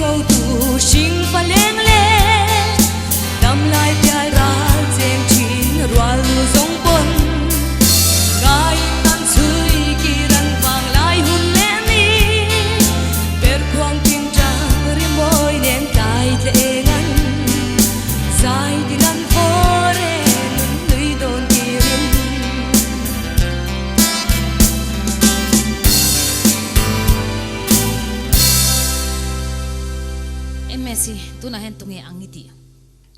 câu tù sinh và lên lên đâm lại dài ra dèm chín roa lu giống bồn gai tan suy kỳ đàn vàng lại hun lên đi per khoang tiếng trăng rim bôi nên tai lệ ngăn dài đi lăn phố ren lưới đồn kia Messi tu na hen tunge angiti